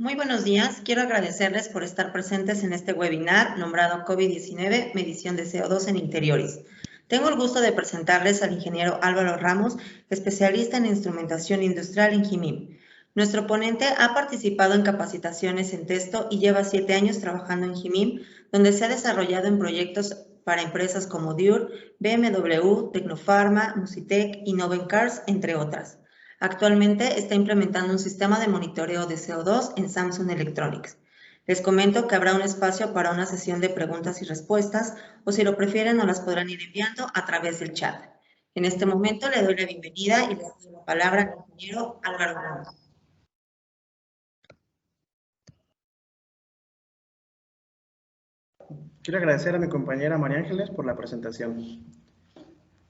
Muy buenos días. Quiero agradecerles por estar presentes en este webinar nombrado COVID-19, medición de CO2 en interiores. Tengo el gusto de presentarles al ingeniero Álvaro Ramos, especialista en instrumentación industrial en JIMIM. Nuestro ponente ha participado en capacitaciones en Testo y lleva 7 años trabajando en JIMIM, donde se ha desarrollado en proyectos para empresas como Dior, BMW, Tecnofarma, Musitec y Novencars, entre otras. Actualmente está implementando un sistema de monitoreo de CO2 en Samsung Electronics. Les comento que habrá un espacio para una sesión de preguntas y respuestas, o si lo prefieren nos las podrán ir enviando a través del chat. En este momento le doy la bienvenida y le doy la palabra al ingeniero Álvaro Ramos. Quiero agradecer a mi compañera María Ángeles por la presentación.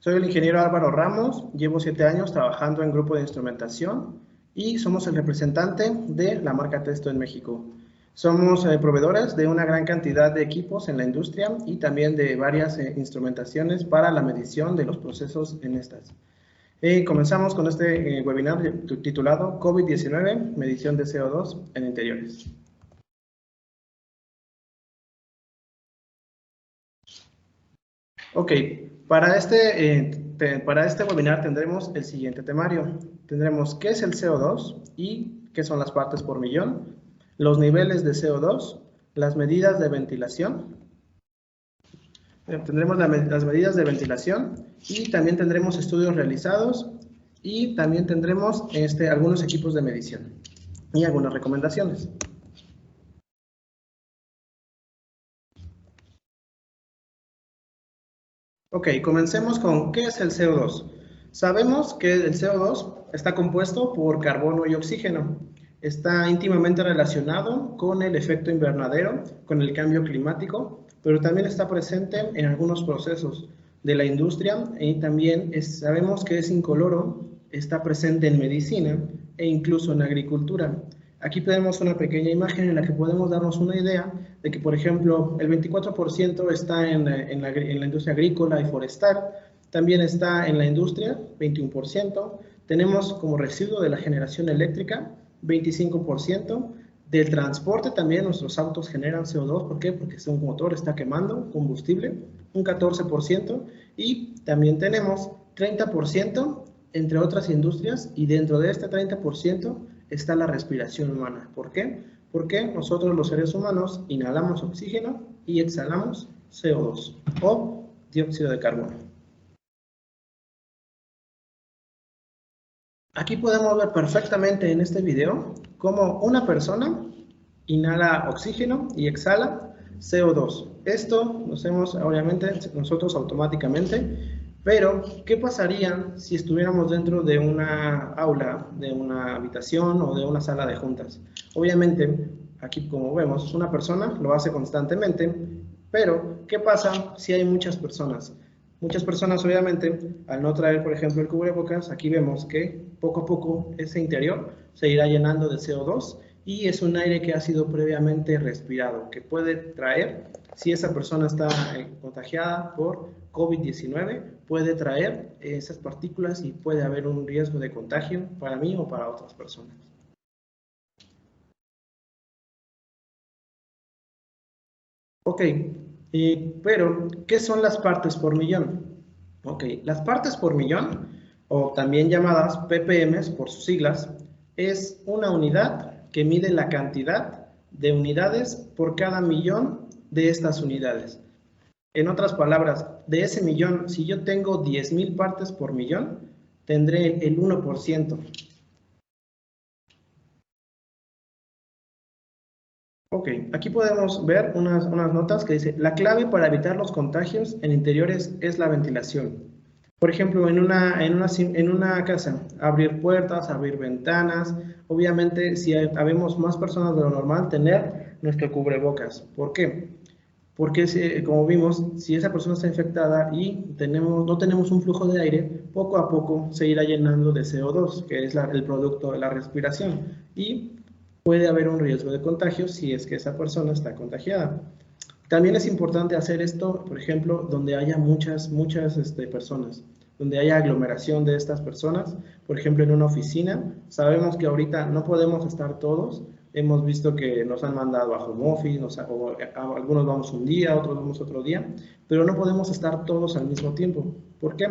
Soy el ingeniero Álvaro Ramos, llevo 7 años trabajando en grupo de instrumentación y somos el representante de la marca Testo en México. Somos proveedores de una gran cantidad de equipos en la industria y también de varias instrumentaciones para la medición de los procesos en estas. Comenzamos con este webinar titulado COVID-19, medición de CO2 en interiores. Ok, para este webinar tendremos el siguiente temario. Tendremos qué es el CO2 y qué son las partes por millón, los niveles de CO2, las medidas de ventilación. Tendremos las medidas de ventilación y también tendremos estudios realizados y también tendremos algunos equipos de medición y algunas recomendaciones. Ok, comencemos con ¿qué es el CO2? Sabemos que el CO2 está compuesto por carbono y oxígeno. Está íntimamente relacionado con el efecto invernadero, con el cambio climático, pero también está presente en algunos procesos de la industria y también sabemos que es incoloro, está presente en medicina e incluso en agricultura. Aquí tenemos una pequeña imagen en la que podemos darnos una idea de que, por ejemplo, el 24% está en la industria agrícola y forestal, también está en la industria, 21%, tenemos como residuo de la generación eléctrica, 25%, del transporte también nuestros autos generan CO2, ¿por qué? Porque su motor está quemando combustible, un 14%, y también tenemos 30% entre otras industrias, y dentro de este 30% está la respiración humana. ¿Por qué? Porque nosotros los seres humanos inhalamos oxígeno y exhalamos CO2 o dióxido de carbono. Aquí podemos ver perfectamente en este video cómo una persona inhala oxígeno y exhala CO2. Esto lo hacemos obviamente nosotros automáticamente, pero ¿qué pasaría si estuviéramos dentro de una aula, de una habitación o de una sala de juntas? Obviamente, aquí como vemos, una persona lo hace constantemente, pero ¿qué pasa si hay muchas personas? Muchas personas, obviamente, al no traer, por ejemplo, el cubrebocas, aquí vemos que poco a poco ese interior se irá llenando de CO2 y es un aire que ha sido previamente respirado, que puede traer, si esa persona está contagiada por COVID-19, puede traer esas partículas y puede haber un riesgo de contagio para mí o para otras personas. Ok, pero ¿qué son las partes por millón? Ok, las partes por millón, o también llamadas ppm por sus siglas, es una unidad que mide la cantidad de unidades por cada millón de estas unidades. En otras palabras, de ese millón, si yo tengo 10,000 partes por millón, tendré el 1%. Ok, aquí podemos ver unas notas que dice, la clave para evitar los contagios en interiores es la ventilación. Por ejemplo, en una casa, abrir puertas, abrir ventanas, obviamente si habemos más personas de lo normal, tener nuestro cubrebocas. ¿Por qué? Porque como vimos, si esa persona está infectada y no tenemos un flujo de aire, poco a poco se irá llenando de CO2, que es el producto de la respiración, y puede haber un riesgo de contagio si es que esa persona está contagiada. También es importante hacer esto, por ejemplo, donde haya muchas personas, donde haya aglomeración de estas personas, por ejemplo, en una oficina. Sabemos que ahorita no podemos estar todos, hemos visto que nos han mandado a home office, algunos vamos un día, otros vamos otro día, pero no podemos estar todos al mismo tiempo. ¿Por qué?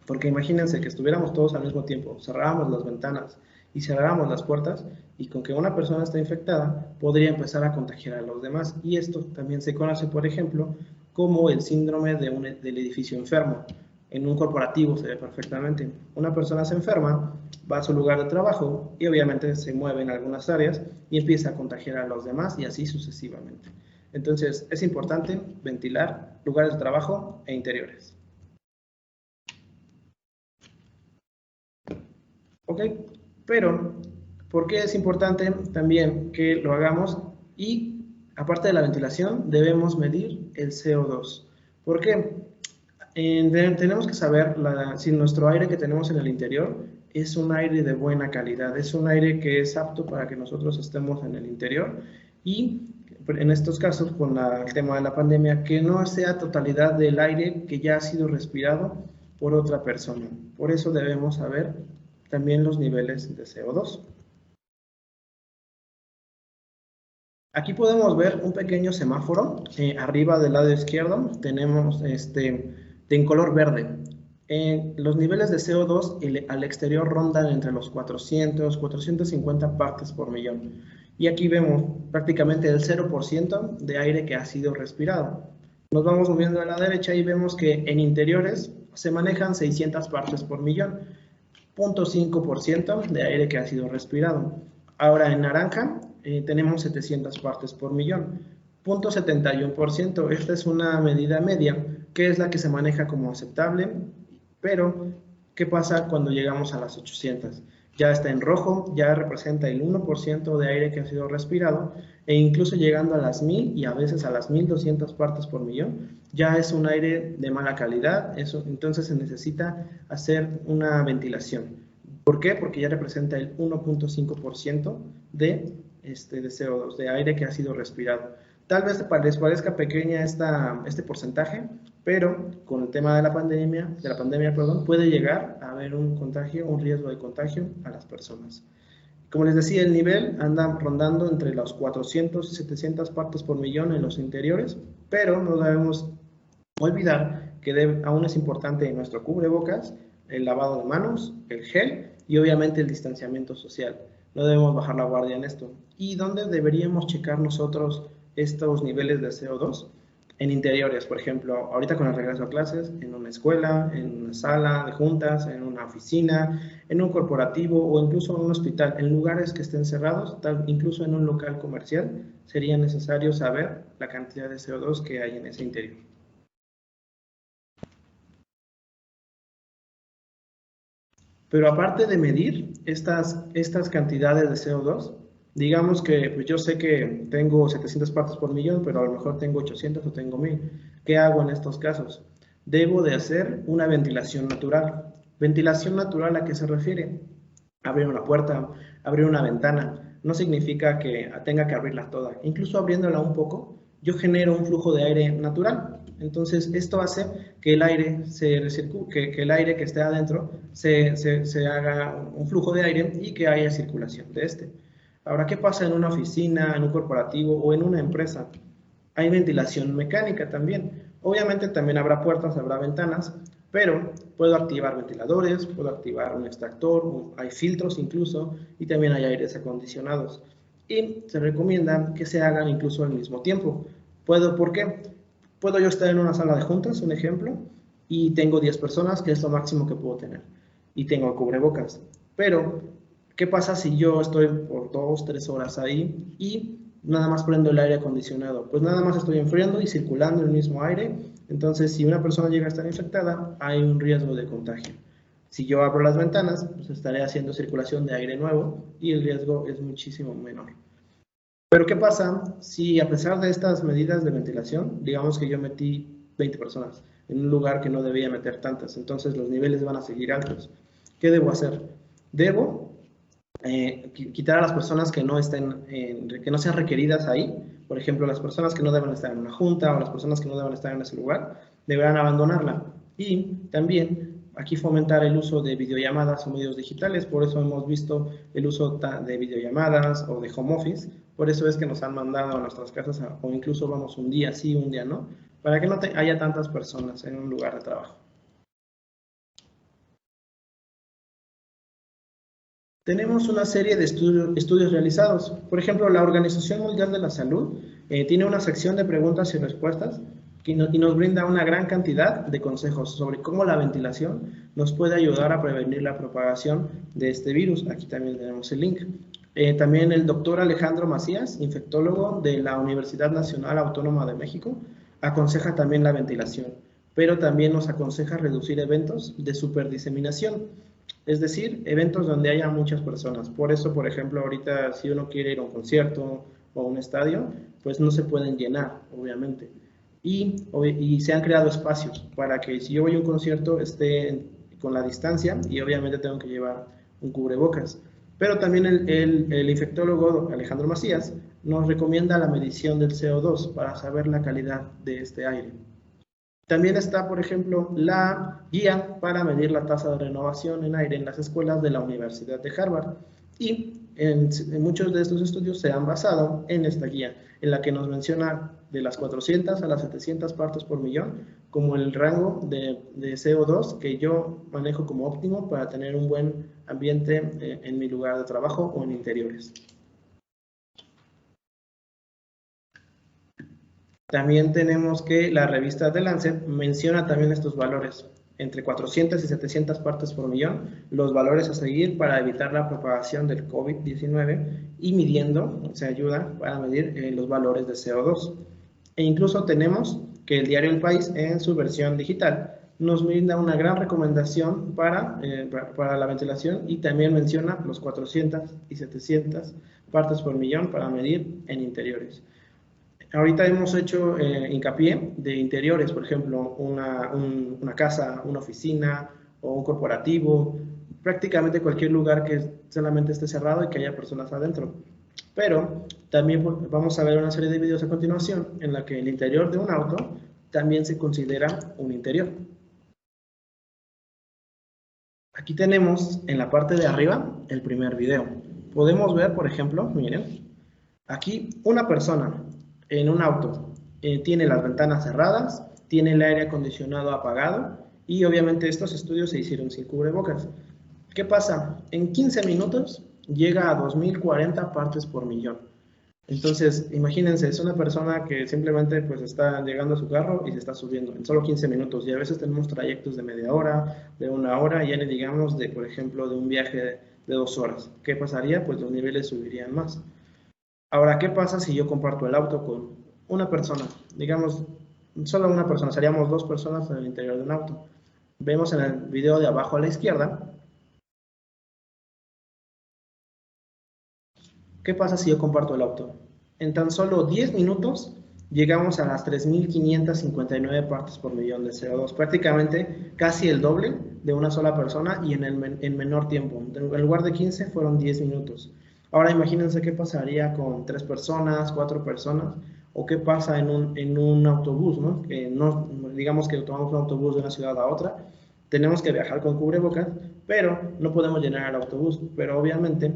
Porque imagínense que estuviéramos todos al mismo tiempo, cerráramos las ventanas y cerráramos las puertas, y con que una persona esté infectada podría empezar a contagiar a los demás. Y esto también se conoce, por ejemplo, como el síndrome del edificio enfermo. En un corporativo se ve perfectamente. Una persona se enferma, va a su lugar de trabajo y obviamente se mueve en algunas áreas y empieza a contagiar a los demás, y así sucesivamente. Entonces es importante ventilar lugares de trabajo e interiores. Ok, pero ¿por qué es importante también que lo hagamos? Y aparte de la ventilación, debemos medir el CO2. ¿Por qué? Tenemos que saber si nuestro aire que tenemos en el interior es un aire de buena calidad, es un aire que es apto para que nosotros estemos en el interior, y en estos casos con el tema de la pandemia, que no sea totalidad del aire que ya ha sido respirado por otra persona. Por eso debemos saber también los niveles de CO2. Aquí podemos ver un pequeño semáforo. Arriba del lado izquierdo tenemos en color verde. Los niveles de CO2 al exterior rondan entre los 400, 450 partes por millón. Y aquí vemos prácticamente el 0% de aire que ha sido respirado. Nos vamos moviendo a la derecha y vemos que en interiores se manejan 600 partes por millón, 0.5% de aire que ha sido respirado. Ahora en naranja tenemos 700 partes por millón, 0.71%. Esta es una medida media, que es la que se maneja como aceptable, pero ¿qué pasa cuando llegamos a las 800? Ya está en rojo, ya representa el 1% de aire que ha sido respirado, e incluso llegando a las 1000 y a veces a las 1200 partes por millón, ya es un aire de mala calidad. Entonces se necesita hacer una ventilación. ¿Por qué? Porque ya representa el 1.5% de CO2, de aire que ha sido respirado. Tal vez les parezca pequeña este porcentaje, pero con el tema de la pandemia, puede llegar a haber un riesgo de contagio a las personas. Como les decía, el nivel anda rondando entre los 400 y 700 partes por millón en los interiores, pero no debemos olvidar que aún es importante en nuestro cubrebocas, el lavado de manos, el gel y obviamente el distanciamiento social. No debemos bajar la guardia en esto. ¿Y dónde deberíamos checar nosotros estos niveles de CO2? En interiores, por ejemplo, ahorita con el regreso a clases, en una escuela, en una sala de juntas, en una oficina, en un corporativo o incluso en un hospital, en lugares que estén cerrados, incluso en un local comercial, sería necesario saber la cantidad de CO2 que hay en ese interior. Pero aparte de medir estas cantidades de CO2, digamos que pues yo sé que tengo 700 partes por millón, pero a lo mejor tengo 800 o tengo 1000. ¿Qué hago en estos casos? Debo de hacer una ventilación natural. ¿Ventilación natural a qué se refiere? Abrir una puerta, abrir una ventana. No significa que tenga que abrirla toda. Incluso abriéndola un poco, yo genero un flujo de aire natural. Entonces, esto hace que el aire que el aire que esté adentro se haga un flujo de aire y que haya circulación de este. Ahora, ¿qué pasa en una oficina, en un corporativo o en una empresa? Hay ventilación mecánica también. Obviamente también habrá puertas, habrá ventanas, pero puedo activar ventiladores, puedo activar un extractor, hay filtros incluso, y también hay aires acondicionados. Y se recomienda que se hagan incluso al mismo tiempo. ¿Por qué? Puedo yo estar en una sala de juntas, un ejemplo, y tengo 10 personas, que es lo máximo que puedo tener, y tengo cubrebocas. Pero, ¿qué pasa si yo estoy por 2, 3 horas ahí y nada más prendo el aire acondicionado? Pues nada más estoy enfriando y circulando el mismo aire. Entonces, si una persona llega a estar infectada, hay un riesgo de contagio. Si yo abro las ventanas, pues estaré haciendo circulación de aire nuevo y el riesgo es muchísimo menor. Pero ¿qué pasa si a pesar de estas medidas de ventilación, digamos que yo metí 20 personas en un lugar que no debía meter tantas? Entonces los niveles van a seguir altos. ¿Qué debo hacer? Debo quitar a las personas que no sean requeridas ahí. Por ejemplo, las personas que no deben estar en una junta o las personas que no deben estar en ese lugar deberán abandonarla. Y también aquí fomentar el uso de videollamadas o medios digitales, por eso hemos visto el uso de videollamadas o de home office, por eso es que nos han mandado a nuestras casas o incluso vamos un día sí, un día no, para que no haya tantas personas en un lugar de trabajo. Tenemos una serie de estudios realizados. Por ejemplo, la Organización Mundial de la Salud tiene una sección de preguntas y respuestas y nos brinda una gran cantidad de consejos sobre cómo la ventilación nos puede ayudar a prevenir la propagación de este virus. Aquí también tenemos el link. También el doctor Alejandro Macías, infectólogo de la Universidad Nacional Autónoma de México, aconseja también la ventilación, pero también nos aconseja reducir eventos de superdiseminación. Es decir, eventos donde haya muchas personas. Por eso, por ejemplo, ahorita si uno quiere ir a un concierto o a un estadio, pues no se pueden llenar, obviamente. Y se han creado espacios para que si yo voy a un concierto esté con la distancia y obviamente tengo que llevar un cubrebocas. Pero también el infectólogo Alejandro Macías nos recomienda la medición del CO2 para saber la calidad de este aire. También está, por ejemplo, la guía para medir la tasa de renovación en aire en las escuelas de la Universidad de Harvard. Y en muchos de estos estudios se han basado en esta guía, en la que nos menciona de las 400 a las 700 partes por millón como el rango de CO2 que yo manejo como óptimo para tener un buen ambiente en mi lugar de trabajo o en interiores. También tenemos que la revista The Lancet menciona también estos valores, entre 400 y 700 partes por millón, los valores a seguir para evitar la propagación del COVID-19 y midiendo, se ayuda para medir los valores de CO2. E incluso tenemos que el diario El País en su versión digital nos brinda una gran recomendación para la ventilación y también menciona los 400 y 700 partes por millón para medir en interiores. Ahorita hemos hecho hincapié de interiores, por ejemplo, una casa, una oficina o un corporativo, prácticamente cualquier lugar que solamente esté cerrado y que haya personas adentro. Pero también vamos a ver una serie de videos a continuación en la que el interior de un auto también se considera un interior. Aquí tenemos en la parte de arriba el primer video. Podemos ver, por ejemplo, miren, aquí una persona en un auto tiene las ventanas cerradas, tiene el aire acondicionado apagado y obviamente estos estudios se hicieron sin cubrebocas. ¿Qué pasa? En 15 minutos llega a 2040 partes por millón. Entonces, imagínense, es una persona que simplemente pues está llegando a su carro y se está subiendo en solo 15 minutos y a veces tenemos trayectos de media hora, de una hora y ya ni digamos de, por ejemplo, de un viaje de 2 horas. ¿Qué pasaría? Pues los niveles subirían más. Ahora, ¿qué pasa si yo comparto el auto con una persona? Digamos, solo una persona, seríamos 2 personas en el interior de un auto. Vemos en el video de abajo a la izquierda. ¿Qué pasa si yo comparto el auto? En tan solo 10 minutos llegamos a las 3.559 partes por millón de CO2, prácticamente casi el doble de una sola persona y en menor tiempo. En lugar de 15 fueron 10 minutos. Ahora imagínense qué pasaría con 3 personas, 4 personas, o qué pasa en un autobús, ¿no? Que no, digamos que tomamos un autobús de una ciudad a otra, tenemos que viajar con cubrebocas, pero no podemos llenar el autobús, pero obviamente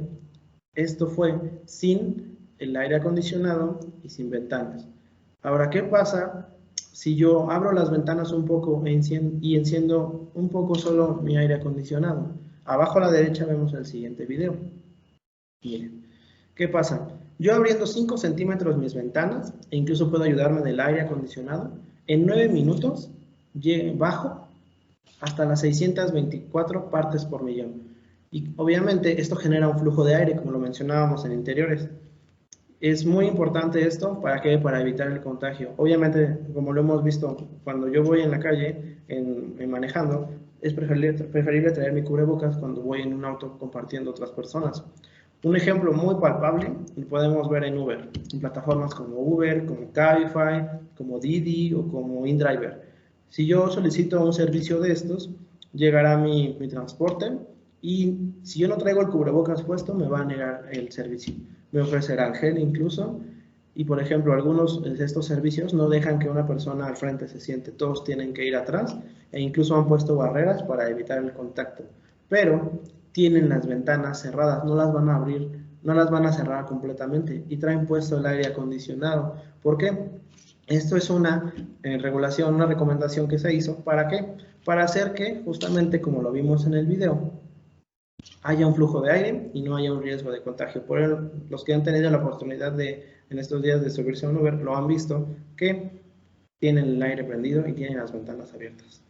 esto fue sin el aire acondicionado y sin ventanas. Ahora, ¿qué pasa si yo abro las ventanas un poco y enciendo un poco solo mi aire acondicionado? Abajo a la derecha vemos el siguiente video. Miren, ¿qué pasa? Yo abriendo 5 centímetros mis ventanas, e incluso puedo ayudarme del aire acondicionado, en 9 minutos bajo hasta las 624 partes por millón. Y obviamente esto genera un flujo de aire, como lo mencionábamos en interiores. Es muy importante esto, ¿para qué? Para evitar el contagio. Obviamente, como lo hemos visto, cuando yo voy en la calle, manejando, es preferible traer mi cubrebocas cuando voy en un auto compartiendo otras personas. Un ejemplo muy palpable lo podemos ver en Uber, en plataformas como Uber, como Cabify, como Didi o como InDriver. Si yo solicito un servicio de estos, llegará mi transporte y si yo no traigo el cubrebocas puesto, me va a negar el servicio. Me ofrecerá el gel incluso y, por ejemplo, algunos de estos servicios no dejan que una persona al frente se siente, todos tienen que ir atrás e incluso han puesto barreras para evitar el contacto, pero tienen las ventanas cerradas, no las van a abrir, no las van a cerrar completamente y traen puesto el aire acondicionado. ¿Por qué? Esto es una regulación, una recomendación que se hizo. ¿Para qué? Para hacer que, justamente como lo vimos en el video, haya un flujo de aire y no haya un riesgo de contagio. Por ello, los que han tenido la oportunidad de, en estos días, de subirse a un Uber, lo han visto que tienen el aire prendido y tienen las ventanas abiertas.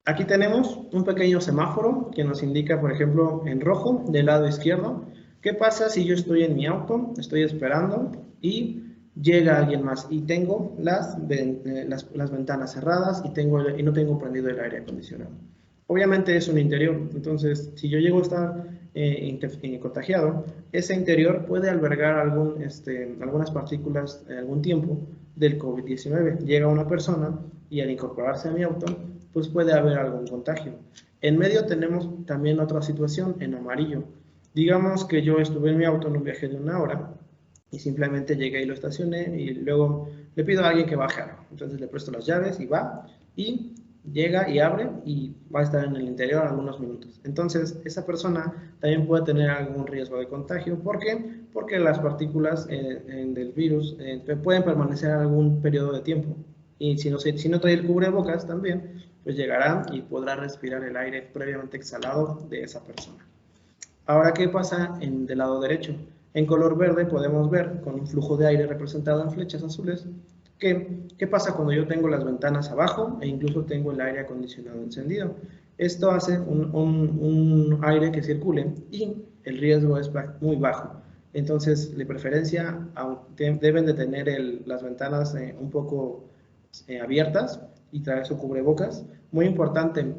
Aquí tenemos un pequeño semáforo que nos indica, por ejemplo, en rojo del lado izquierdo. ¿Qué pasa si yo estoy en mi auto, estoy esperando y llega alguien más y tengo las ventanas cerradas y no tengo prendido el aire acondicionado? Obviamente es un interior, entonces si yo llego a estar contagiado, ese interior puede albergar algunas partículas algún tiempo del COVID-19. Llega una persona y al incorporarse a mi auto, pues puede haber algún contagio. En medio tenemos también otra situación en amarillo. Digamos que yo estuve en mi auto en un viaje de 1 hora y simplemente llegué y lo estacioné y luego le pido a alguien que baje algo. Entonces le presto las llaves y va y llega y abre y va a estar en el interior algunos minutos. Entonces esa persona también puede tener algún riesgo de contagio. ¿Por qué? Porque las partículas del virus pueden permanecer algún periodo de tiempo. Y si no trae el cubrebocas también, pues llegará y podrá respirar el aire previamente exhalado de esa persona. Ahora, ¿qué pasa del lado derecho? En color verde podemos ver, con un flujo de aire representado en flechas azules, ¿qué pasa cuando yo tengo las ventanas abajo e incluso tengo el aire acondicionado encendido? Esto hace un aire que circule y el riesgo es muy bajo. Entonces, de preferencia, deben de tener las ventanas un poco abiertas y traer su cubrebocas. Muy importante,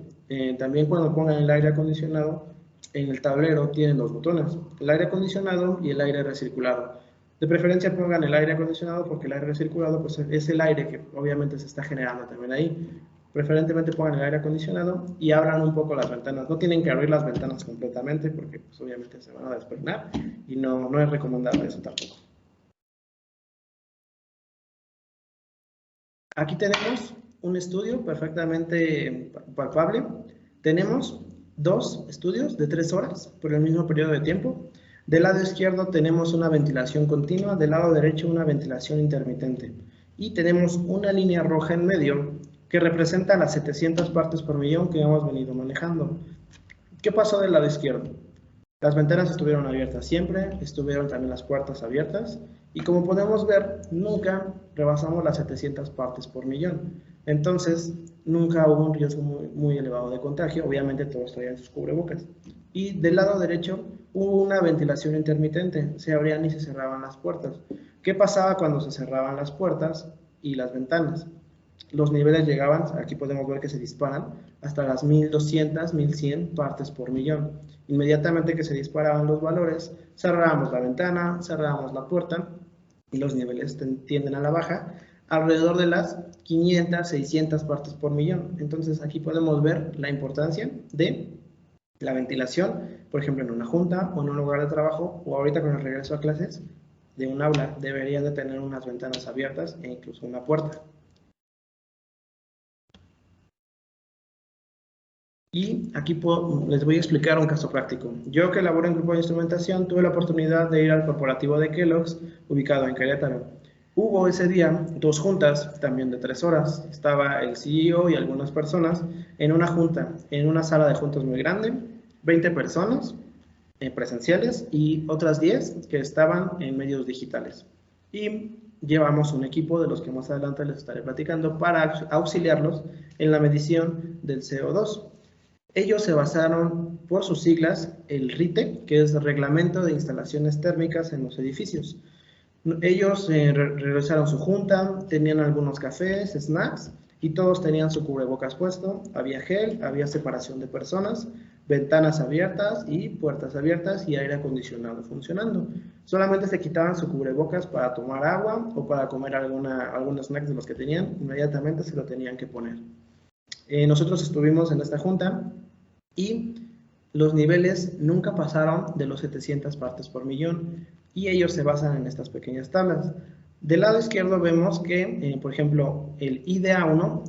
también cuando pongan el aire acondicionado, en el tablero tienen 2 botones, el aire acondicionado y el aire recirculado. De preferencia pongan el aire acondicionado porque el aire recirculado pues, es el aire que obviamente se está generando también ahí. Preferentemente pongan el aire acondicionado y abran un poco las ventanas. No tienen que abrir las ventanas completamente porque pues, obviamente se van a despeinar y no es recomendable eso tampoco. Aquí tenemos un estudio perfectamente palpable. Tenemos 2 estudios de 3 horas por el mismo periodo de tiempo. Del lado izquierdo tenemos una ventilación continua, del lado derecho una ventilación intermitente. Y tenemos una línea roja en medio que representa las 700 partes por millón que hemos venido manejando. ¿Qué pasó del lado izquierdo? Las ventanas estuvieron abiertas siempre, estuvieron también las puertas abiertas y como podemos ver, nunca rebasamos las 700 partes por millón. Entonces, nunca hubo un riesgo muy elevado de contagio, obviamente todos traían sus cubrebocas. Y del lado derecho hubo una ventilación intermitente, se abrían y se cerraban las puertas. ¿Qué pasaba cuando se cerraban las puertas y las ventanas? Los niveles llegaban, aquí podemos ver que se disparan, hasta las 1200, 1100 partes por millón. Inmediatamente que se disparaban los valores, cerrábamos la ventana, cerrábamos la puerta y los niveles tienden a la baja alrededor de las 500, 600 partes por millón. Entonces aquí podemos ver la importancia de la ventilación, por ejemplo en una junta o en un lugar de trabajo o ahorita con el regreso a clases de un aula debería de tener unas ventanas abiertas e incluso una puerta. Y aquí les voy a explicar un caso práctico. Yo que laboro en grupo de instrumentación tuve la oportunidad de ir al corporativo de Kellogg's ubicado en Querétaro. Hubo ese día 2 juntas, también de 3 horas. Estaba el CEO y algunas personas en una junta, en una sala de juntas muy grande, 20 personas presenciales y otras 10 que estaban en medios digitales. Y llevamos un equipo de los que más adelante les estaré platicando para auxiliarlos en la medición del CO2. Ellos se basaron por sus siglas el RITE, que es Reglamento de Instalaciones Térmicas en los Edificios. Ellos realizaron su junta, tenían algunos cafés, snacks, y todos tenían su cubrebocas puesto, había gel, había separación de personas, ventanas abiertas y puertas abiertas y aire acondicionado funcionando. Solamente se quitaban su cubrebocas para tomar agua o para comer algunos snacks de los que tenían, inmediatamente se lo tenían que poner. Nosotros estuvimos en esta junta y los niveles nunca pasaron de los 700 partes por millón y ellos se basan en estas pequeñas tablas. Del lado izquierdo vemos que, por ejemplo, el IDA1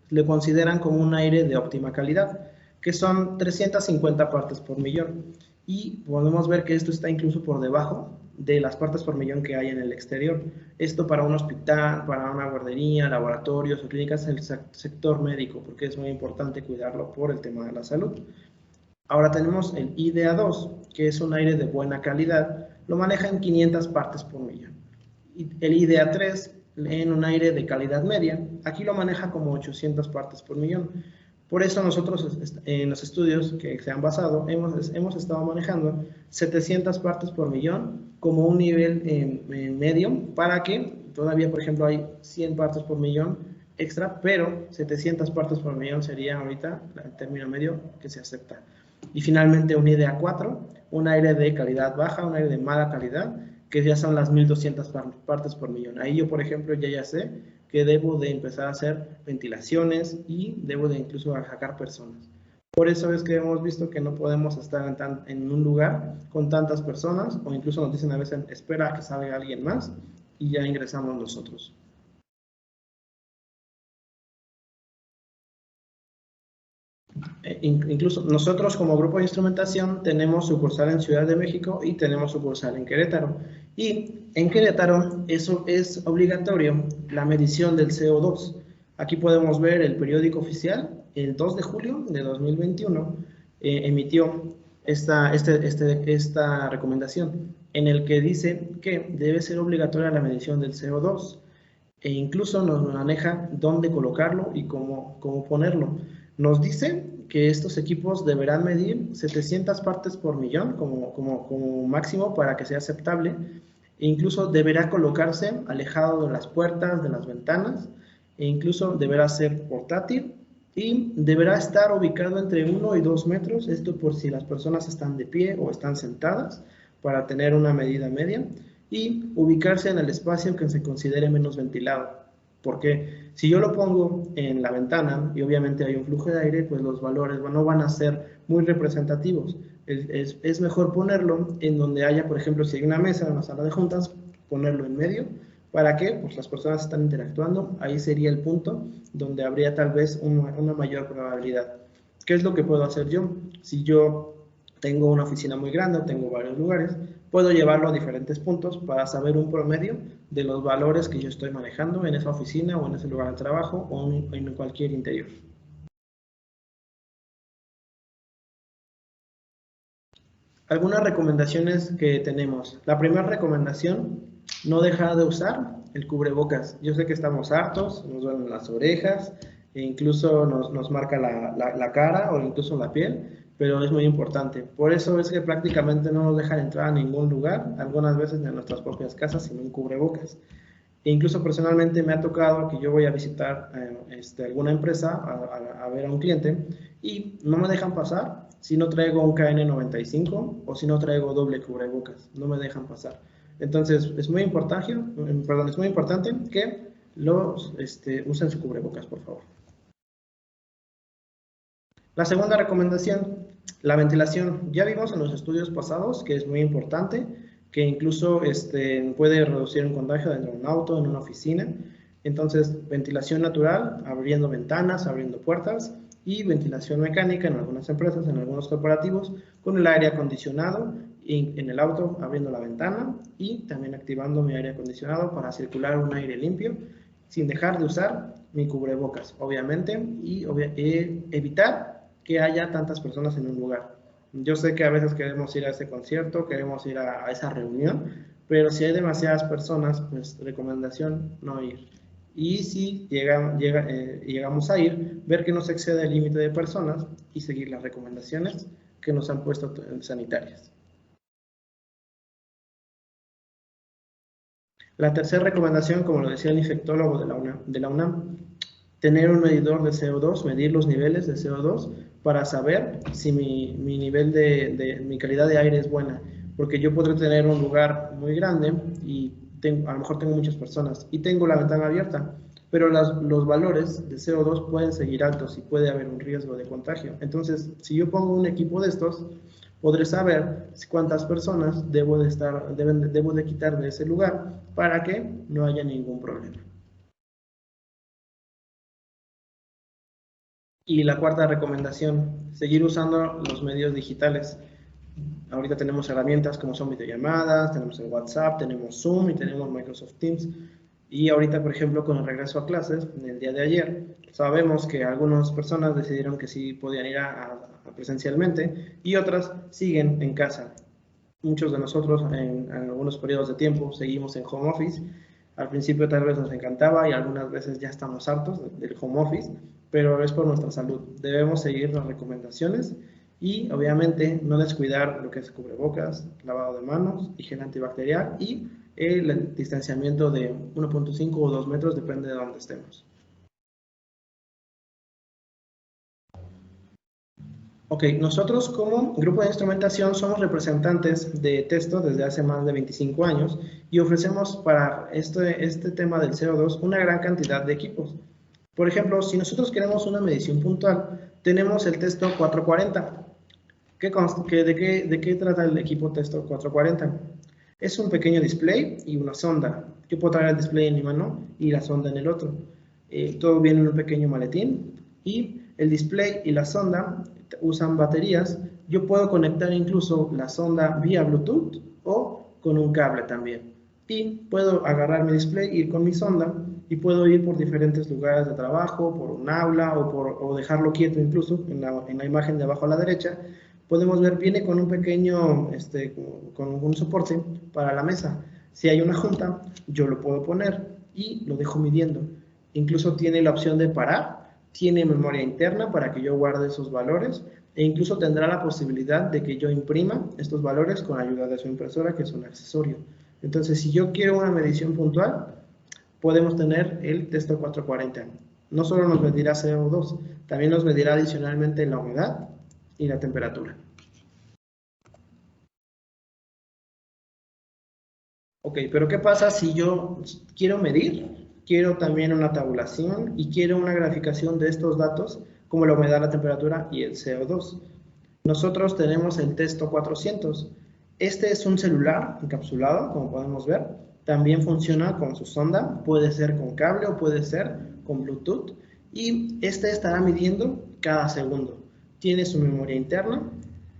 le consideran como un aire de óptima calidad, que son 350 partes por millón. Y podemos ver que esto está incluso por debajo de las partes por millón que hay en el exterior. Esto para un hospital, para una guardería, laboratorios o clínicas, el sector médico, porque es muy importante cuidarlo por el tema de la salud. Ahora tenemos el IDA2, que es un aire de buena calidad, lo maneja en 500 partes por millón. El IDA3 en un aire de calidad media, aquí lo maneja como 800 partes por millón. Por eso nosotros en los estudios que se han basado hemos estado manejando 700 partes por millón como un nivel medio para que todavía, por ejemplo, hay 100 partes por millón extra, pero 700 partes por millón sería ahorita el término medio que se acepta. Y finalmente un IDA4, un aire de calidad baja, un aire de mala calidad, que ya son las 1200 partes por millón. Ahí yo, por ejemplo, ya sé que debo de empezar a hacer ventilaciones y debo de incluso sacar personas. Por eso es que hemos visto que no podemos estar en un lugar con tantas personas, o incluso nos dicen a veces, espera a que salga alguien más, y ya ingresamos nosotros. Incluso nosotros como grupo de instrumentación tenemos sucursal en Ciudad de México y tenemos sucursal en Querétaro. Y en Querétaro eso es obligatorio la medición del CO2. Aquí podemos ver el periódico oficial, el 2 de julio de 2021 emitió esta recomendación en el que dice que debe ser obligatoria la medición del CO2 e incluso nos maneja dónde colocarlo y cómo ponerlo. Nos dice que estos equipos deberán medir 700 partes por millón como máximo para que sea aceptable e incluso deberá colocarse alejado de las puertas, de las ventanas e incluso deberá ser portátil y deberá estar ubicado entre 1 y 2 metros, esto por si las personas están de pie o están sentadas para tener una medida media y ubicarse en el espacio que se considere menos ventilado. Porque si yo lo pongo en la ventana y obviamente hay un flujo de aire, pues los valores no van a ser muy representativos. Es mejor ponerlo en donde haya, por ejemplo, si hay una mesa en una sala de juntas, ponerlo en medio. ¿Para qué? Pues las personas están interactuando, ahí sería el punto donde habría tal vez una mayor probabilidad. ¿Qué es lo que puedo hacer yo? Si yo tengo una oficina muy grande, tengo varios lugares, puedo llevarlo a diferentes puntos para saber un promedio de los valores que yo estoy manejando en esa oficina o en ese lugar de trabajo o en cualquier interior. Algunas recomendaciones que tenemos. La primera recomendación, no dejar de usar el cubrebocas. Yo sé que estamos hartos, nos duelen las orejas, e incluso nos marca la cara o incluso la piel, pero es muy importante. Por eso es que prácticamente no nos dejan entrar a ningún lugar, algunas veces en nuestras propias casas, sin un cubrebocas. E incluso personalmente me ha tocado que yo voy a visitar alguna empresa a ver a un cliente y no me dejan pasar si no traigo un KN95 o si no traigo doble cubrebocas, no me dejan pasar. Entonces es muy importante que usen su cubrebocas, por favor. La segunda recomendación, la ventilación. Ya vimos en los estudios pasados que es muy importante, que incluso puede reducir un contagio dentro de un auto, en una oficina. Entonces, ventilación natural, abriendo ventanas, abriendo puertas, y ventilación mecánica en algunas empresas, en algunos corporativos, con el aire acondicionado, y en el auto abriendo la ventana y también activando mi aire acondicionado para circular un aire limpio, sin dejar de usar mi cubrebocas, obviamente, y evitar que haya tantas personas en un lugar. Yo sé que a veces queremos ir a ese concierto, queremos ir a esa reunión, pero si hay demasiadas personas, pues recomendación no ir. Y si llegamos a ir, ver que no se excede el límite de personas y seguir las recomendaciones que nos han puesto sanitarias. La tercera recomendación, como lo decía el infectólogo de la UNAM, tener un medidor de CO2, medir los niveles de CO2 para saber si mi nivel mi calidad de aire es buena. Porque yo podré tener un lugar muy grande y a lo mejor tengo muchas personas y tengo la ventana abierta, pero los valores de CO2 pueden seguir altos y puede haber un riesgo de contagio. Entonces, si yo pongo un equipo de estos, podré saber cuántas personas debo de quitar de ese lugar para que no haya ningún problema. Y la cuarta recomendación, seguir usando los medios digitales. Ahorita tenemos herramientas como son videollamadas, tenemos el WhatsApp, tenemos Zoom y tenemos Microsoft Teams. Y ahorita, por ejemplo, con el regreso a clases, en el día de ayer, sabemos que algunas personas decidieron que sí podían ir a presencialmente y otras siguen en casa. Muchos de nosotros en algunos periodos de tiempo seguimos en home office. Al principio tal vez nos encantaba y algunas veces ya estamos hartos del home office, pero es por nuestra salud. Debemos seguir las recomendaciones y obviamente no descuidar lo que es cubrebocas, lavado de manos, higiene antibacterial y el distanciamiento de 1.5 o 2 metros, depende de dónde estemos. Ok, nosotros como grupo de instrumentación somos representantes de Testo desde hace más de 25 años y ofrecemos para este tema del CO2 una gran cantidad de equipos. Por ejemplo, si nosotros queremos una medición puntual, tenemos el Testo 440. ¿De qué trata el equipo Testo 440? Es un pequeño display y una sonda. Yo puedo traer el display en mi mano y la sonda en el otro. Todo viene en un pequeño maletín y el display y la sonda usan baterías. Yo puedo conectar incluso la sonda vía Bluetooth o con un cable también. Y puedo agarrar mi display, ir con mi sonda y puedo ir por diferentes lugares de trabajo, por un aula o dejarlo quieto incluso en la imagen de abajo a la derecha. Podemos ver, viene con un pequeño, con un soporte para la mesa. Si hay una junta, yo lo puedo poner y lo dejo midiendo. Incluso tiene la opción de parar, tiene memoria interna para que yo guarde esos valores e incluso tendrá la posibilidad de que yo imprima estos valores con ayuda de su impresora, que es un accesorio. Entonces, si yo quiero una medición puntual, podemos tener el Testo 440. No solo nos medirá CO2, también nos medirá adicionalmente la humedad y la temperatura. Ok, pero ¿qué pasa si yo quiero medir? Quiero también una tabulación y quiero una graficación de estos datos, como la humedad, la temperatura y el CO2. Nosotros tenemos el Testo 400. Este es un celular encapsulado, como podemos ver. También funciona con su sonda, puede ser con cable o puede ser con Bluetooth. Y este estará midiendo cada segundo. Tiene su memoria interna,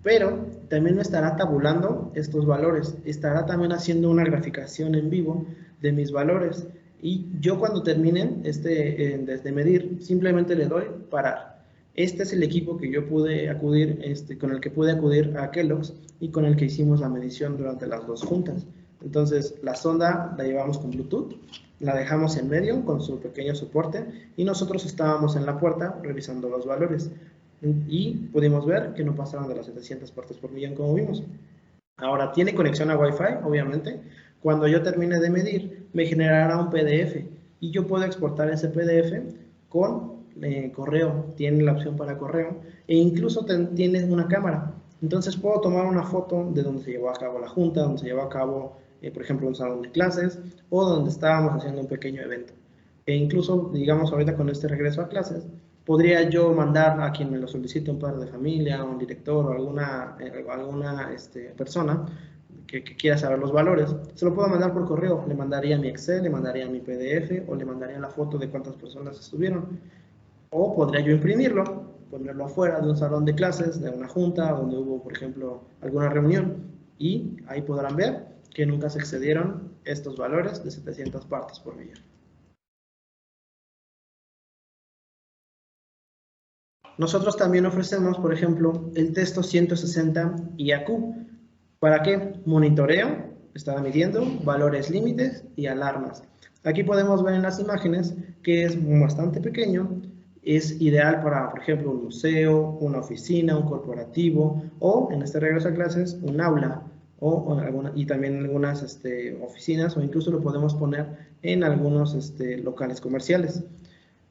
pero también me estará tabulando estos valores. Estará también haciendo una graficación en vivo de mis valores. Y yo cuando termine de medir, simplemente le doy parar. Este es el equipo que yo pude acudir, con el que pude acudir a Kellogg's y con el que hicimos la medición durante las dos juntas. Entonces, la sonda la llevamos con Bluetooth, la dejamos en medio con su pequeño soporte y nosotros estábamos en la puerta revisando los valores. Y pudimos ver que no pasaron de las 700 partes por millón como vimos. Ahora, tiene conexión a Wi-Fi, obviamente. Cuando yo termine de medir, me generará un PDF y yo puedo exportar ese PDF con correo. Tiene la opción para correo e incluso tiene una cámara. Entonces puedo tomar una foto de donde se llevó a cabo la junta, donde se llevó a cabo, por ejemplo, un salón de clases o donde estábamos haciendo un pequeño evento. E incluso, digamos, ahorita con este regreso a clases, podría yo mandar a quien me lo solicite, un padre de familia, un director o alguna persona que quiera saber los valores, se lo puedo mandar por correo. Le mandaría mi Excel, le mandaría mi PDF o le mandaría la foto de cuántas personas estuvieron. O podría yo imprimirlo, ponerlo afuera de un salón de clases, de una junta, donde hubo, por ejemplo, alguna reunión. Y ahí podrán ver que nunca se excedieron estos valores de 700 partes por millón. Nosotros también ofrecemos, por ejemplo, el Testo 160 IAQ. ¿Para qué? Monitoreo, está midiendo valores límites y alarmas. Aquí podemos ver en las imágenes que es bastante pequeño, es ideal para, por ejemplo, un museo, una oficina, un corporativo o, en este regreso a clases, un aula y también algunas oficinas o incluso lo podemos poner en algunos locales comerciales.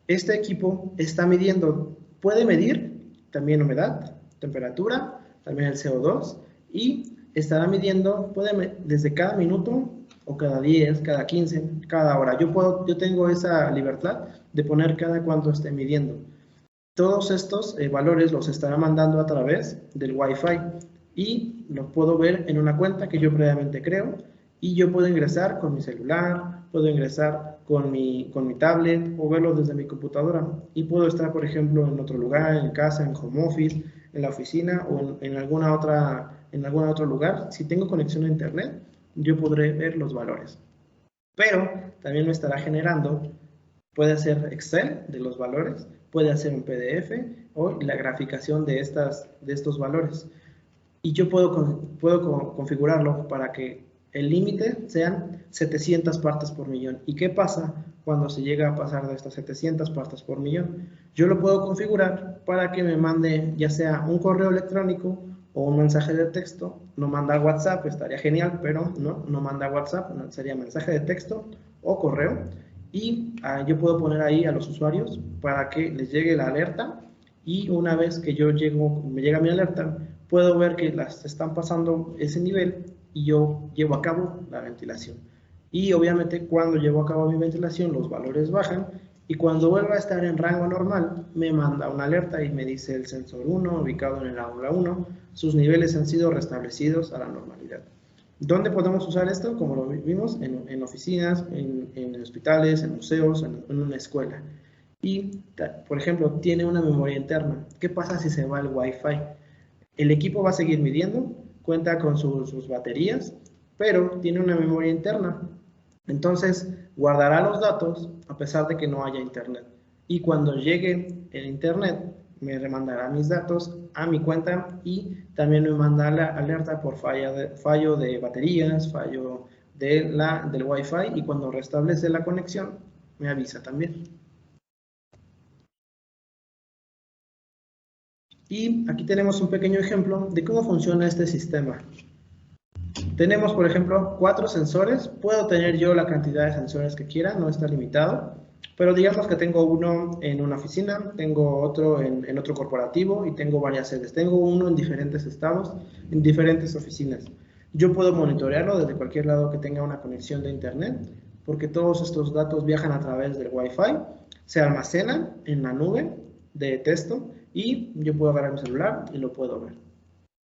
Este equipo está midiendo, puede medir también humedad, temperatura, también el CO2 y estará midiendo, desde cada minuto o cada 10, cada 15, cada hora. Yo tengo esa libertad de poner cada cuánto esté midiendo. Todos estos valores los estará mandando a través del Wi-Fi y los puedo ver en una cuenta que yo previamente creo y yo puedo ingresar con mi celular, puedo ingresar con mi tablet o verlo desde mi computadora y puedo estar, por ejemplo, en otro lugar, en casa, en home office, en la oficina o en algún otro lugar. Si tengo conexión a internet, yo podré ver los valores. Pero también me estará generando, puede ser Excel de los valores, puede hacer un PDF o la graficación de estos valores. Y yo puedo configurarlo para que el límite sean 700 partes por millón. ¿Y qué pasa cuando se llega a pasar de estas 700 partes por millón? Yo lo puedo configurar para que me mande ya sea un correo electrónico o un mensaje de texto. No manda WhatsApp, estaría genial, pero no manda WhatsApp, sería mensaje de texto o correo. Y yo puedo poner ahí a los usuarios para que les llegue la alerta y una vez que me llega mi alerta, puedo ver que las están pasando ese nivel y yo llevo a cabo la ventilación. Y obviamente cuando llevo a cabo mi ventilación los valores bajan y cuando vuelva a estar en rango normal me manda una alerta y me dice el sensor 1 ubicado en el aula 1, sus niveles han sido restablecidos a la normalidad. ¿Dónde podemos usar esto? Como lo vimos, en oficinas, en hospitales, en museos, en una escuela. Y, por ejemplo, tiene una memoria interna. ¿Qué pasa si se va el Wi-Fi? El equipo va a seguir midiendo, cuenta con sus baterías, pero tiene una memoria interna. Entonces, guardará los datos a pesar de que no haya internet. Y cuando llegue el internet, me remandará mis datos a mi cuenta y también me mandará la alerta por fallo de baterías, fallo del Wi-Fi y cuando restablece la conexión, me avisa también. Y aquí tenemos un pequeño ejemplo de cómo funciona este sistema. Tenemos, por ejemplo, 4 sensores. Puedo tener yo la cantidad de sensores que quiera, no está limitado. Pero digamos que tengo uno en una oficina, tengo otro en otro corporativo y tengo varias sedes. Tengo uno en diferentes estados, en diferentes oficinas. Yo puedo monitorearlo desde cualquier lado que tenga una conexión de internet, porque todos estos datos viajan a través del Wi-Fi, se almacenan en la nube de texto y yo puedo agarrar mi celular y lo puedo ver.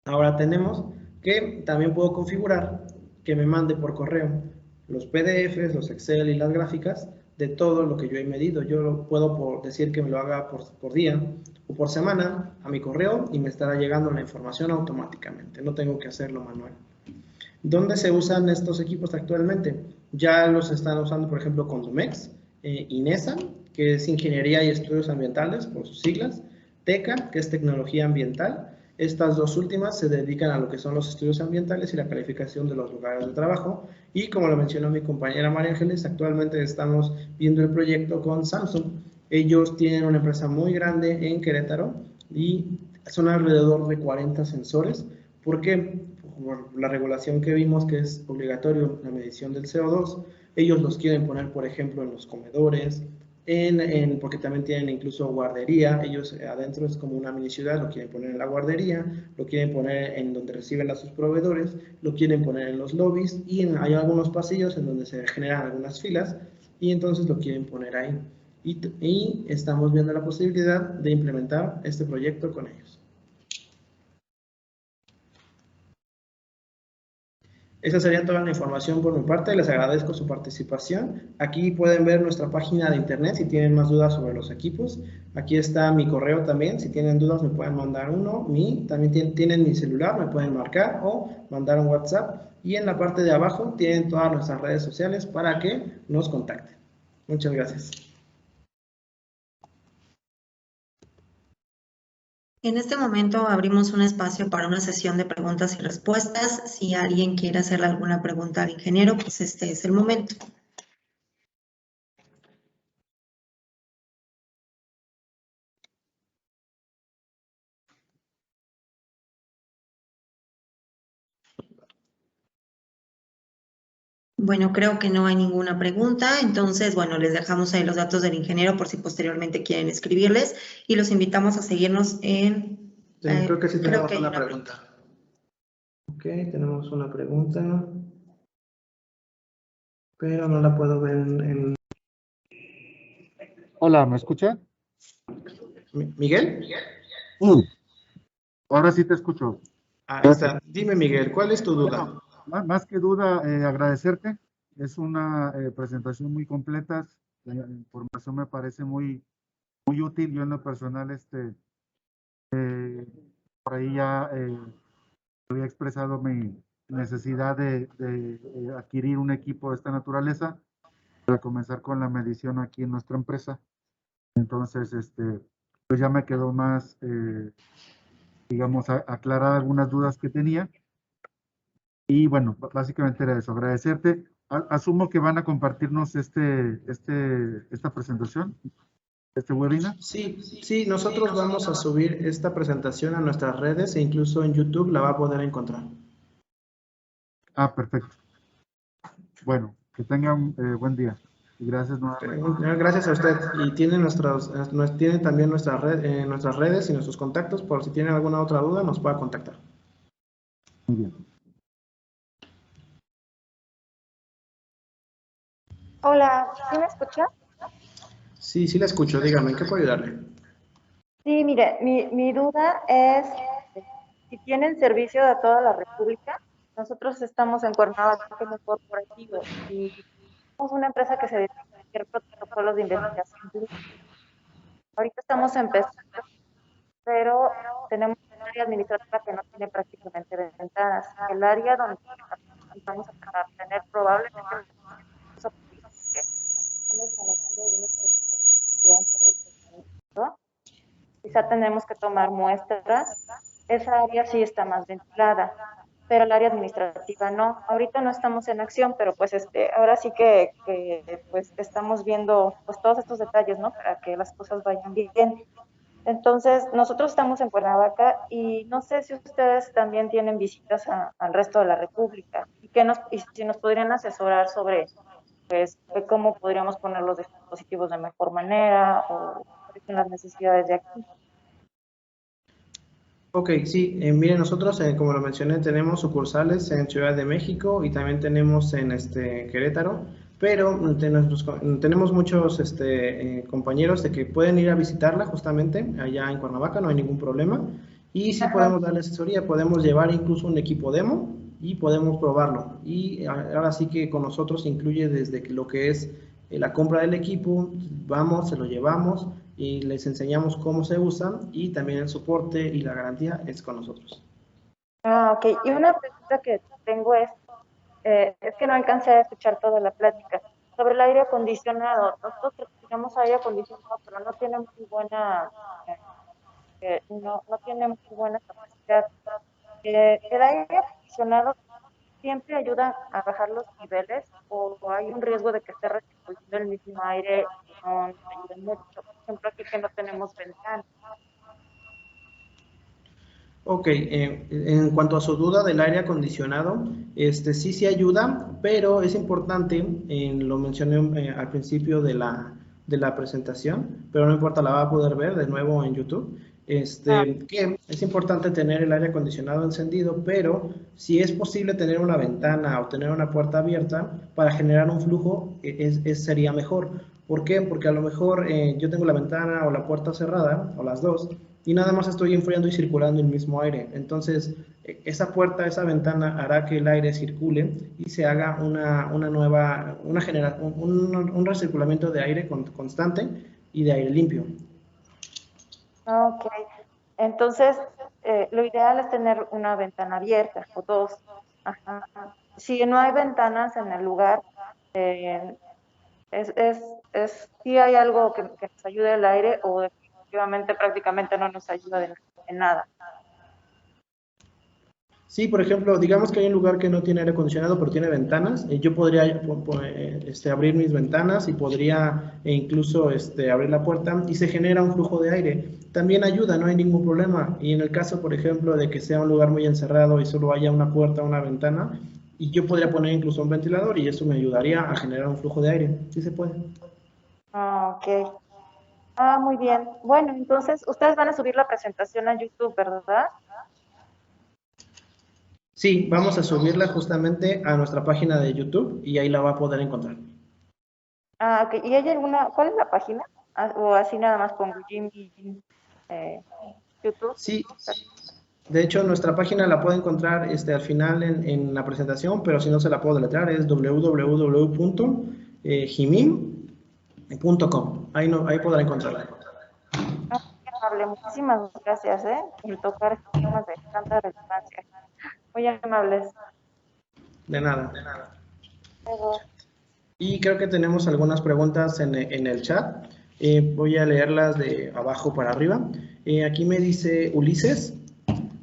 Ahora tenemos que también puedo configurar que me mande por correo los PDFs, los Excel y las gráficas de todo lo que yo he medido. Yo puedo decir que me lo haga por día o por semana a mi correo y me estará llegando la información automáticamente. No tengo que hacerlo manual. ¿Dónde se usan estos equipos actualmente? Ya los están usando, por ejemplo, Condumex, INESA, que es Ingeniería y Estudios Ambientales, por sus siglas, TECA, que es Tecnología Ambiental. Estas dos últimas se dedican a lo que son los estudios ambientales y la calificación de los lugares de trabajo. Y como lo mencionó mi compañera María Ángeles, actualmente estamos viendo el proyecto con Samsung. Ellos tienen una empresa muy grande en Querétaro y son alrededor de 40 sensores. ¿Por qué? Por la regulación que vimos que es obligatorio la medición del CO2, ellos los quieren poner, por ejemplo, en los comedores, porque también tienen incluso guardería, ellos adentro es como una mini ciudad, lo quieren poner en la guardería, lo quieren poner en donde reciben a sus proveedores, lo quieren poner en los lobbies y hay algunos pasillos en donde se generan algunas filas y entonces lo quieren poner ahí. Y estamos viendo la posibilidad de implementar este proyecto con ellos. Esa sería toda la información por mi parte, les agradezco su participación. Aquí pueden ver nuestra página de internet si tienen más dudas sobre los equipos. Aquí está mi correo también, si tienen dudas me pueden mandar uno. También tienen mi celular, me pueden marcar o mandar un WhatsApp. Y en la parte de abajo tienen todas nuestras redes sociales para que nos contacten. Muchas gracias. En este momento abrimos un espacio para una sesión de preguntas y respuestas. Si alguien quiere hacerle alguna pregunta al ingeniero, pues este es el momento. Bueno, creo que no hay ninguna pregunta, entonces, bueno, les dejamos ahí los datos del ingeniero por si posteriormente quieren escribirles y los invitamos a seguirnos en... Creo que sí tenemos una pregunta. Ok, tenemos una pregunta. pero no la puedo ver Hola, ¿me escucha? ¿Miguel? Mm. Ahora sí te escucho. Ahí Gracias. está. Dime, Miguel, ¿cuál es tu duda? Bueno, más que duda, agradecerte. Es una presentación muy completa. La información me parece muy útil. Yo en lo personal, por ahí ya había expresado mi necesidad de adquirir un equipo de esta naturaleza para comenzar con la medición aquí en nuestra empresa. Entonces, pues ya me quedó más, digamos, aclarar algunas dudas que tenía. Y bueno, básicamente era eso, agradecerte. Asumo que van a compartirnos esta presentación, este webinar. Sí, sí, nosotros vamos a subir esta presentación a nuestras redes e incluso en YouTube la va a poder encontrar. Ah, perfecto. Bueno, que tengan buen día. Y gracias nuevamente. Gracias a usted. Y tiene tiene también nuestras redes y nuestros contactos por si tiene alguna otra duda nos pueda contactar. Muy bien. Hola, ¿sí me escucha? Sí, sí la escucho. Dígame, ¿en qué puedo ayudarle? Sí, mire, mi duda es si tienen servicio de toda la República. Nosotros estamos en Cuernavaca como corporativo y somos una empresa que se dedica a hacer protocolos de investigación clínica. Ahorita estamos empezando, pero tenemos un área administrativa que no tiene prácticamente ventanas. El área donde vamos a tener probablemente que estamos manejando algunos protocolos que puedan ser de tratamiento. Quizá tenemos que tomar muestras. Esa área sí está más ventilada, pero el área administrativa no. Ahorita no estamos en acción, pero pues ahora sí que pues estamos viendo pues todos estos detalles, ¿no? Para que las cosas vayan bien. Entonces, nosotros estamos en Cuernavaca y no sé si ustedes también tienen visitas al resto de la República y si nos podrían asesorar sobre pues de cómo podríamos poner los dispositivos de mejor manera o cuáles son las necesidades de aquí. Ok, sí, miren, nosotros, como lo mencioné, tenemos sucursales en Ciudad de México y también tenemos en Querétaro, pero tenemos muchos compañeros de que pueden ir a visitarla justamente allá en Cuernavaca, no hay ningún problema. Y sí Ajá. podemos darle asesoría, podemos llevar incluso un equipo demo y podemos probarlo. Y ahora sí que con nosotros incluye desde lo que es la compra del equipo, vamos, se lo llevamos y les enseñamos cómo se usan y también el soporte y la garantía es con nosotros. Ah, ok. Y una pregunta que tengo es que no alcancé a escuchar toda la plática sobre el aire acondicionado. Nosotros tenemos aire acondicionado, pero no tiene muy buena, no tiene muy buena capacidad. ¿El aire acondicionado siempre ayuda a bajar los niveles o hay un riesgo de que esté restringiendo el mismo aire y no nos ayude mucho? Por ejemplo, aquí que no tenemos ventanas. Ok, en cuanto a su duda del aire acondicionado, sí ayuda, pero es importante, lo mencioné al principio de la presentación, pero no importa, la va a poder ver de nuevo en YouTube, Ah, que es importante tener el aire acondicionado encendido, pero si es posible tener una ventana o tener una puerta abierta para generar un flujo, sería mejor. ¿Por qué? Porque a lo mejor yo tengo la ventana o la puerta cerrada, o las dos, y nada más estoy enfriando y circulando el mismo aire. Entonces, esa puerta, esa ventana hará que el aire circule y se haga una nueva, un recirculamiento de aire constante y de aire limpio. ok. Entonces, lo ideal es tener una ventana abierta o dos. Ajá. Si no hay ventanas en el lugar, eh, es, es, sí hay algo que nos ayude el aire o definitivamente prácticamente no nos ayuda en nada. Sí, por ejemplo, digamos que hay un lugar que no tiene aire acondicionado, pero tiene ventanas. Yo podría abrir mis ventanas y podría incluso abrir la puerta y se genera un flujo de aire. También ayuda, no hay ningún problema. Y en el caso, por ejemplo, de que sea un lugar muy encerrado y solo haya una puerta o una ventana, y yo podría poner incluso un ventilador y eso me ayudaría a generar un flujo de aire. Sí se puede. Ah, ok. Ah, muy bien. Bueno, entonces ustedes van a subir la presentación a YouTube, ¿verdad? Sí, vamos a subirla justamente a nuestra página de YouTube y ahí la va a poder encontrar. Ah, ok. ¿Y hay alguna, cuál es la página? Ah, o así nada más pongo Jimmy YouTube. Sí, de hecho nuestra página la puede encontrar al final en la presentación, pero si no se la puedo deletrear, es www.jimim.com. Ahí podrá encontrarla. Ah, qué amable. Muchísimas gracias, por tocar temas de tanta relevancia. Muy amables. De nada. Luego. Y creo que tenemos algunas preguntas en el chat. Voy a leerlas de abajo para arriba. Aquí me dice Ulises.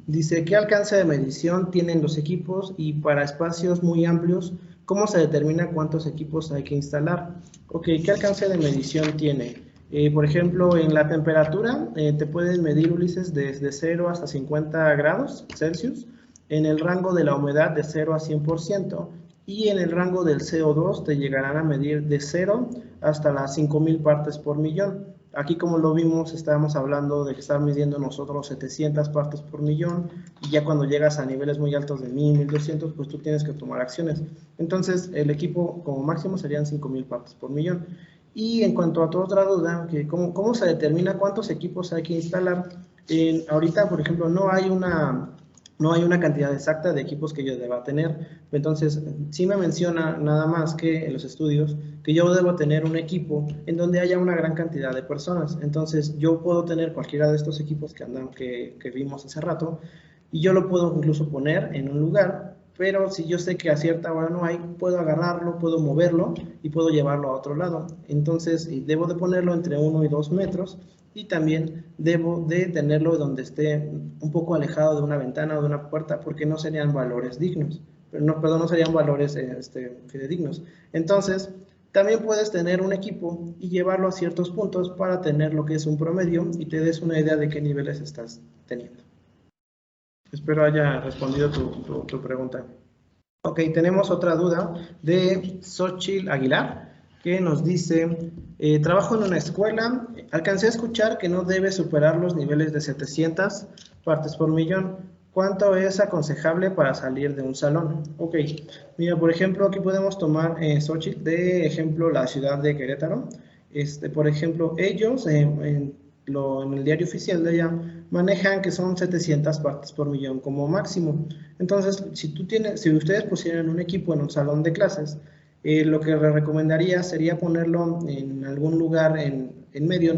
Dice, ¿qué alcance de medición tienen los equipos? Y para espacios muy amplios, ¿cómo se determina cuántos equipos hay que instalar? Ok, ¿qué alcance de medición tiene? Por ejemplo, en la temperatura, te pueden medir, Ulises, desde 0 hasta 50 grados Celsius, en el rango de la humedad de 0 a 100%, y en el rango del CO2 te llegarán a medir de 0 hasta las 5000 partes por millón. Aquí, como lo vimos, estábamos hablando de que estar midiendo nosotros 700 partes por millón, y ya cuando llegas a niveles muy altos de 1000, 1200, pues tú tienes que tomar acciones. Entonces, el equipo como máximo serían 5000 partes por millón. Y en cuanto a toda otra duda, que ¿cómo se determina cuántos equipos hay que instalar? Ahorita, por ejemplo, no hay una cantidad exacta de equipos que yo deba tener. Entonces, sí me menciona nada más que en los estudios que yo debo tener un equipo en donde haya una gran cantidad de personas. Entonces, yo puedo tener cualquiera de estos equipos que vimos hace rato, y yo lo puedo incluso poner en un lugar, pero si yo sé que a cierta hora no hay, puedo agarrarlo, puedo moverlo y puedo llevarlo a otro lado. Entonces, debo de ponerlo entre 1 y 2 metros, y también debo de tenerlo donde esté un poco alejado de una ventana o de una puerta, porque no serían valores dignos, no serían valores fidedignos. Entonces, también puedes tener un equipo y llevarlo a ciertos puntos para tener lo que es un promedio y te des una idea de qué niveles estás teniendo. Espero haya respondido tu pregunta. Ok, tenemos otra duda de Xochitl Aguilar, que nos dice, trabajo en una escuela, alcancé a escuchar que no debe superar los niveles de 700 partes por millón. ¿Cuánto es aconsejable para salir de un salón? Ok, mira, por ejemplo, aquí podemos tomar, Xochitl, de ejemplo, la ciudad de Querétaro. Por ejemplo, ellos, en el diario oficial de allá, manejan que son 700 partes por millón como máximo. Entonces, si ustedes pusieran un equipo en un salón de clases, lo que les recomendaría sería ponerlo en algún lugar en medio,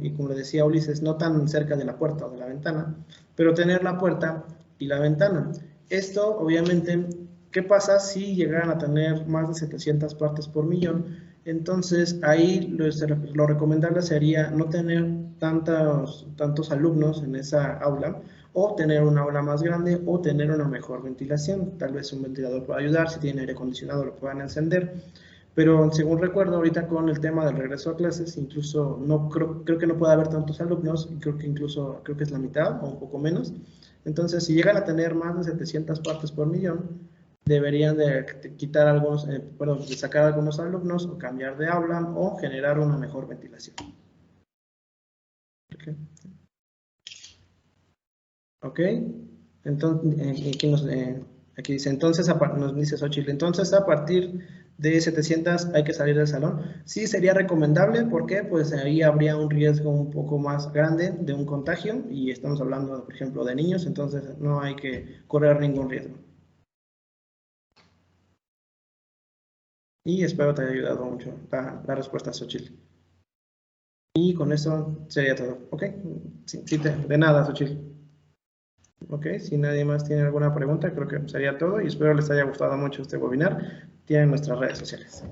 y como le decía Ulises, no tan cerca de la puerta o de la ventana, pero tener la puerta y la ventana. Esto, obviamente, ¿qué pasa si llegaran a tener más de 700 partes por millón? Entonces, ahí lo recomendable sería no tener tantos alumnos en esa aula, o tener una aula más grande, o tener una mejor ventilación. Tal vez un ventilador pueda ayudar, si tiene aire acondicionado lo puedan encender. Pero según recuerdo, ahorita con el tema del regreso a clases, incluso creo que no puede haber tantos alumnos, y creo que es la mitad o un poco menos. Entonces, si llegan a tener más de 700 partes por millón, deberían de quitar de sacar algunos alumnos, o cambiar de aula, o generar una mejor ventilación. Ok, entonces, aquí dice, entonces, nos dice Xochitl, entonces a partir de 700 hay que salir del salón. Sí, sería recomendable, porque pues ahí habría un riesgo un poco más grande de un contagio, y estamos hablando, por ejemplo, de niños, entonces no hay que correr ningún riesgo. Y espero te haya ayudado mucho la respuesta, Xochitl. Y con eso sería todo, ¿ok? Sí, de nada, Xochitl. Ok, si nadie más tiene alguna pregunta, creo que sería todo, y espero les haya gustado mucho este webinar. Tienen nuestras redes sociales.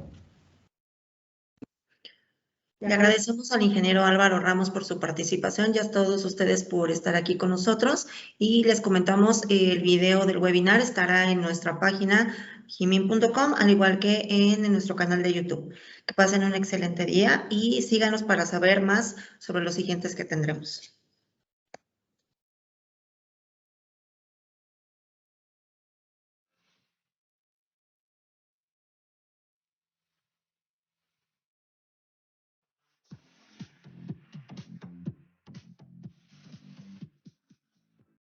Le agradecemos al ingeniero Álvaro Ramos por su participación y a todos ustedes por estar aquí con nosotros, y les comentamos, el video del webinar estará en nuestra página jimim.com, al igual que en nuestro canal de YouTube. Que pasen un excelente día y síganos para saber más sobre los siguientes que tendremos.